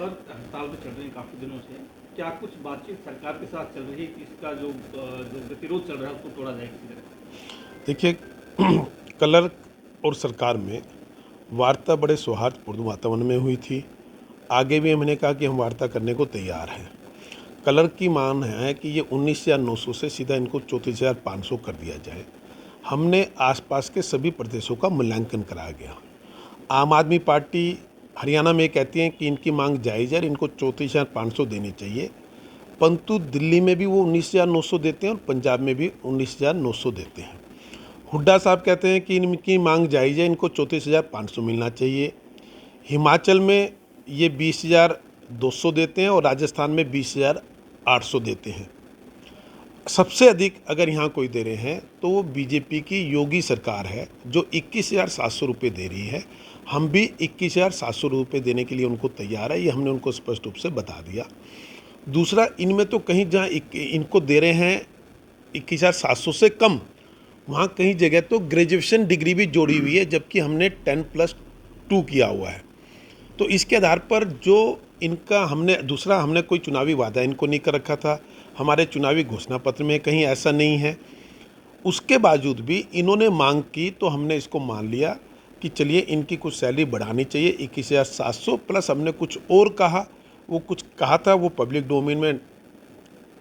Colour हड़ताल पे चल रहे हैं काफ़ी दिनों से। क्या कुछ बातचीत सरकार के साथ चल रही है कि इसका जो गतिरोध चल रहा है उसको तोड़ा जाए किसी तरह? देखिए कलर और सरकार में वार्ता बड़े सौहार्दपूर्ण वातावरण में हुई थी। आगे भी हमने कहा कि हम वार्ता करने को तैयार हैं। कलर की मांग है कि ये 19,900 से सीधा इनको 34,500 कर दिया जाए। हमने आसपास के सभी प्रदेशों का मूल्यांकन कराया गया। आम आदमी पार्टी हरियाणा में कहती है कि इनकी मांग जायज़ है और इनको 34,500 देनी चाहिए, परंतु दिल्ली में भी वो 19,900 देते हैं और पंजाब में भी 19,900 देते हैं। हुड्डा साहब कहते हैं कि इनकी मांग जायज़ है, इनको 34,500 मिलना चाहिए। हिमाचल में ये 20,200 देते हैं और राजस्थान में 20,800 देते हैं। सबसे अधिक अगर यहाँ कोई दे रहे हैं तो वो बीजेपी की योगी सरकार है जो 21,700 रुपये दे रही है। हम भी 21,700 रुपये देने के लिए उनको तैयार है, ये हमने उनको स्पष्ट रूप से बता दिया। दूसरा, इनमें तो कहीं जहाँ इनको दे रहे हैं 21,700 से कम, वहाँ कहीं जगह तो ग्रेजुएशन डिग्री भी जोड़ी हुई है, जबकि हमने 10+2 किया हुआ है। तो इसके आधार पर जो इनका हमने कोई चुनावी वादा इनको नहीं कर रखा था, हमारे चुनावी घोषणा पत्र में कहीं ऐसा नहीं है। उसके बावजूद भी इन्होंने मांग की तो हमने इसको मान लिया कि चलिए इनकी कुछ सैलरी बढ़ानी चाहिए 21,700 प्लस। हमने कुछ और कहा, वो कुछ कहा था वो पब्लिक डोमेन में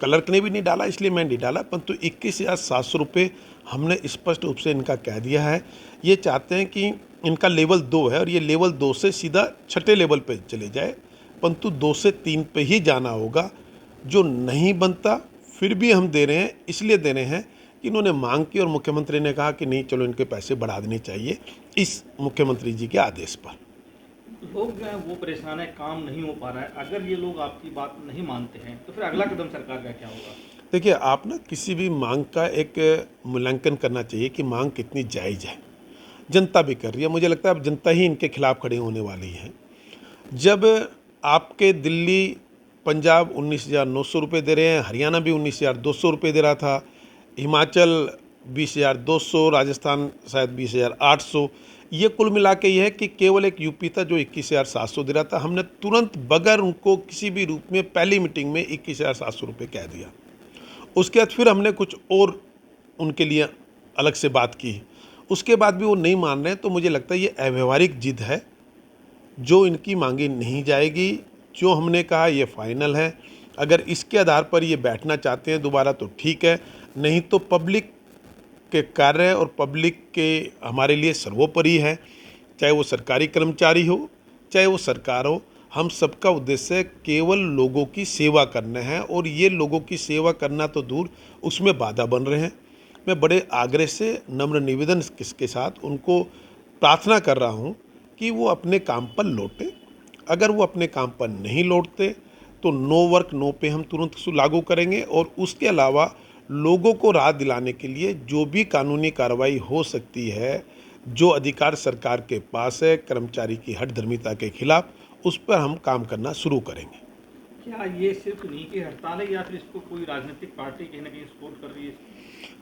क्लर्क ने भी नहीं डाला, इसलिए मैं नहीं डाला, परंतु 21,700 रुपये हमने स्पष्ट रूप से इनका कह दिया है। ये चाहते हैं कि इनका लेवल 2 है और ये लेवल 2 से सीधा छठे लेवल पे चले जाए, परंतु 2 से 3 पे ही जाना होगा। जो नहीं बनता फिर भी हम दे रहे हैं, इसलिए दे रहे हैं कि इन्होंने मांग की और मुख्यमंत्री ने कहा कि नहीं चलो इनके पैसे बढ़ा देने चाहिए इस मुख्यमंत्री जी के आदेश पर। लोग जो है वो परेशान है, काम नहीं हो पा रहा है। अगर ये लोग आपकी बात नहीं मानते हैं तो फिर अगला कदम सरकार का क्या होगा? देखिए, आप ना किसी भी मांग का एक मूल्यांकन करना चाहिए कि मांग कितनी जायज़ है। जनता भी कर रही है, मुझे लगता है अब जनता ही इनके खिलाफ खड़ी होने वाली है। जब आपके दिल्ली पंजाब 19,900 रुपये दे रहे हैं, हरियाणा भी 19,200 रुपये दे रहा था, हिमाचल 20,200, राजस्थान शायद 20,800। ये कुल मिला के ये है कि केवल एक यूपी था जो 21,700 दे रहा था। हमने तुरंत बगैर उनको किसी भी रूप में पहली मीटिंग में 21,700 रुपये कह दिया। उसके बाद फिर हमने कुछ और उनके लिए अलग से बात की। उसके बाद भी वो नहीं मान रहे हैं, तो मुझे लगता है ये अव्यावहारिक जिद है जो इनकी मांगी नहीं जाएगी। जो हमने कहा ये फाइनल है। अगर इसके आधार पर ये बैठना चाहते हैं दोबारा तो ठीक है, नहीं तो पब्लिक के कार्य और पब्लिक के हमारे लिए सर्वोपरि है। चाहे वो सरकारी कर्मचारी हो, चाहे वो सरकार हो, हम सबका उद्देश्य केवल लोगों की सेवा करना है और ये लोगों की सेवा करना तो दूर, उसमें बाधा बन रहे हैं। मैं बड़े आग्रह से नम्र निवेदन के साथ उनको प्रार्थना कर रहा हूँ कि वो अपने काम पर लौटें। अगर वो अपने काम पर नहीं लौटते तो नो वर्क नो पे हम तुरंत लागू करेंगे और उसके अलावा लोगों को राहत दिलाने के लिए जो भी कानूनी कार्रवाई हो सकती है, जो अधिकार सरकार के पास है कर्मचारी की हठधर्मिता के खिलाफ, उस पर हम काम करना शुरू करेंगे। क्या ये सिर्फ इन्हीं की हड़ताल है या फिर इसको कोई राजनीतिक पार्टी कहीं ना कहीं सपोर्ट कर रही है?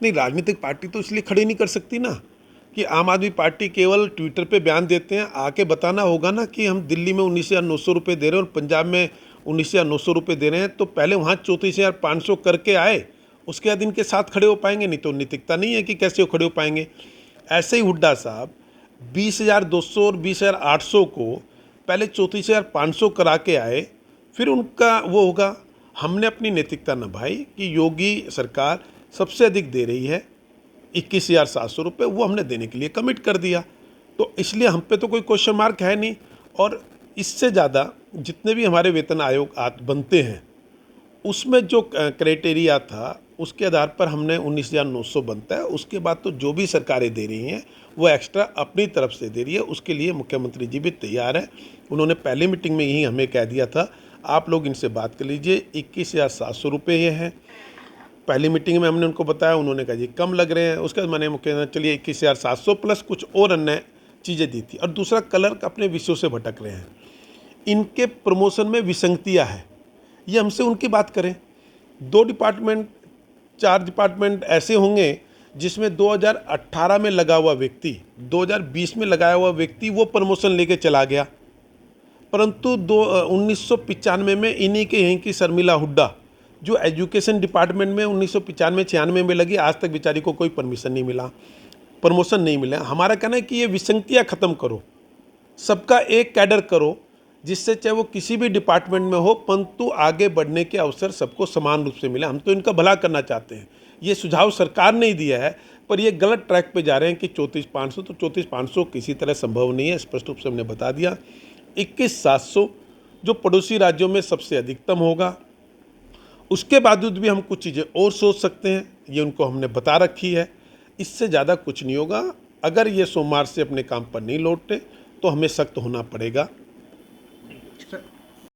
नहीं, राजनीतिक पार्टी तो इसलिए खड़ी नहीं कर सकती ना कि आम आदमी पार्टी केवल ट्विटर पे बयान देते हैं। आके बताना होगा ना कि हम दिल्ली में 19,900 रुपये दे रहे हैं और पंजाब में 19,900 रुपये दे रहे हैं, तो पहले वहाँ 34,500 करके आए, उसके बाद इनके साथ खड़े हो पाएंगे। नहीं तो नैतिकता नहीं है कि कैसे वो खड़े हो पाएंगे। ऐसे ही हुड्डा साहब 20,200 और 20,800 को पहले 34,500 करा के आए, फिर उनका वो होगा। हमने अपनी नैतिकता निभाई कि योगी सरकार सबसे अधिक दे रही है 21,700 रुपये, वो हमने देने के लिए कमिट कर दिया, तो इसलिए हम पे तो कोई क्वेश्चन मार्क है नहीं। और इससे ज़्यादा जितने भी हमारे वेतन आयोग बनते हैं उसमें जो क्राइटेरिया था उसके आधार पर हमने 19,900 बनता है। उसके बाद तो जो भी सरकारें दे रही हैं वो एक्स्ट्रा अपनी तरफ से दे रही है, उसके लिए मुख्यमंत्री जी भी तैयार है। उन्होंने पहले मीटिंग में यही हमें कह दिया था, आप लोग इनसे बात कर लीजिए। 21,700 रुपये ये हैं। पहली मीटिंग में हमने उनको बताया, उन्होंने कहा जी कम लग रहे हैं। उसके बाद मैंने मुख्यमंत्री चलिए 21,700 प्लस कुछ और अन्य चीज़ें दी थी। और दूसरा, क्लर्क अपने विषयों से भटक रहे हैं, इनके प्रमोशन में विसंगतियाँ है, ये हमसे उनकी बात करें। 2 डिपार्टमेंट 4 डिपार्टमेंट ऐसे होंगे जिसमें 2018 में लगा हुआ व्यक्ति 2020 में लगाया हुआ व्यक्ति वो प्रमोशन लेके चला गया, परंतु 1995 में इन्हीं के यहीं की शर्मिला हुड्डा जो एजुकेशन डिपार्टमेंट में 1995-96 में लगी, आज तक बेचारी को कोई परमिशन नहीं मिला, प्रमोशन नहीं मिला। हमारा कहना है कि ये विसंगतियाँ ख़त्म करो, सबका एक कैडर करो, जिससे चाहे वो किसी भी डिपार्टमेंट में हो, परंतु आगे बढ़ने के अवसर सबको समान रूप से मिले। हम तो इनका भला करना चाहते हैं। ये सुझाव सरकार ने ही दिया है, पर ये गलत ट्रैक पे जा रहे हैं कि 34,500, तो 34,500 किसी तरह संभव नहीं है, स्पष्ट रूप से हमने बता दिया। 21,700 जो पड़ोसी राज्यों में सबसे अधिकतम होगा। उसके बावजूद भी हम कुछ चीज़ें और सोच सकते हैं, ये उनको हमने बता रखी है। इससे ज़्यादा कुछ नहीं होगा। अगर ये सोमवार से अपने काम पर नहीं लौटते तो हमें सख्त होना पड़ेगा।